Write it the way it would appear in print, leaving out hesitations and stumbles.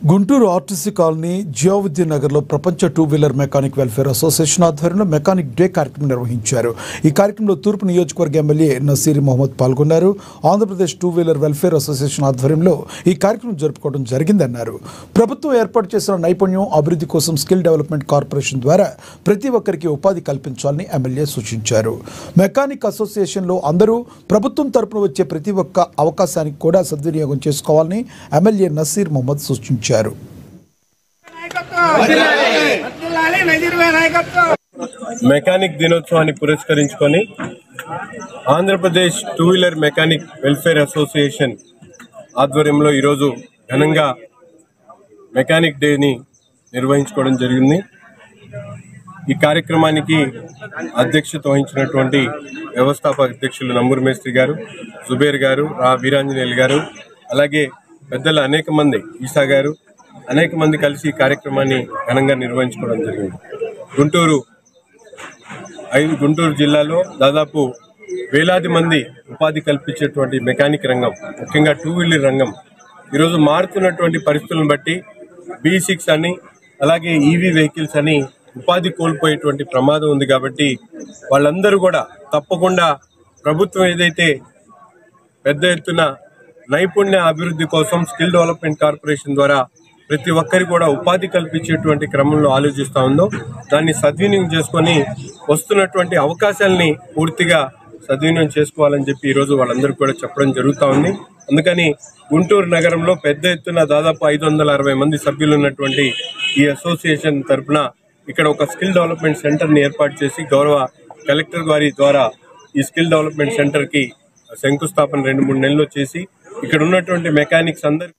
Guntur RTC colony Ziauddin నగర్లో ప్రపంచ two wheeler mechanic welfare association ఆధ్వర్యంలో మెకానిక్ డే కార్యక్రమం నిర్వహించారు. ఈ కార్యక్రమంలో తూర్పు నియోజకవర్గ ఎమ్మెల్యే నసీర్ మహమ్మద్ పాల్గొన్నారు. Andhra Pradesh two wheeler welfare association ఆధ్వర్యంలో ఈ కార్యక్రమం జరుపుకోవడం జరిగిందన్నారు. ప్రభుత్వం ఏర్పాటు చేసిన నైపుణ్యం అభివృద్ధి కోసం స్కిల్ డెవలప్మెంట్ కార్పొరేషన్ ద్వారా ప్రతి ఒక్కరికి ఉపాధి కల్పించాలని ఎమ్మెల్యే సూచించారు. మెకానిక్ అసోసియేషన్లో అందరూ ప్రభుత్వం తరపున వచ్చే ప్రతి ఒక్క అవకాశానికి కూడా సద్వినియోగం చేసుకోవాలని ఎమ్మెల్యే నసీర్ మహమ్మద్ సూచించారు. మెకానిక్ దినోత్సవాన్ని పురస్కరించుకొని Andhra Pradesh two wheeler mechanic welfare association ఆధ్వర్యంలో ఈరోజు ఘనంగా మెకానిక్ డేని నిర్వహించుకోవడం జరిగింది. ఈ కార్యక్రమానికి అధ్యక్షత వహించినటువంటి వ్యవస్థాపక అధ్యక్షులు నంబూరు మేస్త్రి గారు, జుబేర్ గారు, వీరాంజనేయులు గారు, అలాగే పెద్దలు అనేక మంది, ఈసా గారు, అనేక మంది కలిసి ఈ కార్యక్రమాన్ని ఘనంగా నిర్వహించుకోవడం జరిగింది. గుంటూరు జిల్లాలో దాదాపు వేలాది మంది ఉపాధి కల్పించేటువంటి మెకానిక్ రంగం, ముఖ్యంగా టూ వీలర్ రంగం ఈరోజు మారుతున్నటువంటి పరిస్థితులను బట్టి B6 అని అలాగే ఈవీ వెహికల్స్ అని ఉపాధి కోల్పోయేటువంటి ప్రమాదం ఉంది. కాబట్టి వాళ్ళందరూ కూడా తప్పకుండా ప్రభుత్వం ఏదైతే పెద్ద ఎత్తున నైపుణ్య అభివృద్ధి కోసం స్కిల్ డెవలప్మెంట్ కార్పొరేషన్ ద్వారా ప్రతి ఒక్కరి కూడా ఉపాధి కల్పించేటువంటి క్రమంలో ఆలోచిస్తూ ఉందో దాన్ని సద్వినియోగం చేసుకొని వస్తున్నటువంటి అవకాశాలని పూర్తిగా సద్వినియోగం చేసుకోవాలని చెప్పి ఈరోజు వాళ్ళందరూ కూడా చెప్పడం జరుగుతూ ఉంది. అందుకని గుంటూరు నగరంలో పెద్ద ఎత్తున దాదాపు 560 మంది సభ్యులు ఉన్నటువంటి ఈ అసోసియేషన్ తరఫున ఇక్కడ ఒక స్కిల్ డెవలప్మెంట్ సెంటర్ని ఏర్పాటు చేసి గౌరవ కలెక్టర్ గారి ద్వారా ఈ స్కిల్ డెవలప్మెంట్ సెంటర్కి శంకుస్థాపన 2-3 నెలల్లో చేసి ఇక్కడ ఉన్నటువంటి మెకానిక్స్ అందరికీ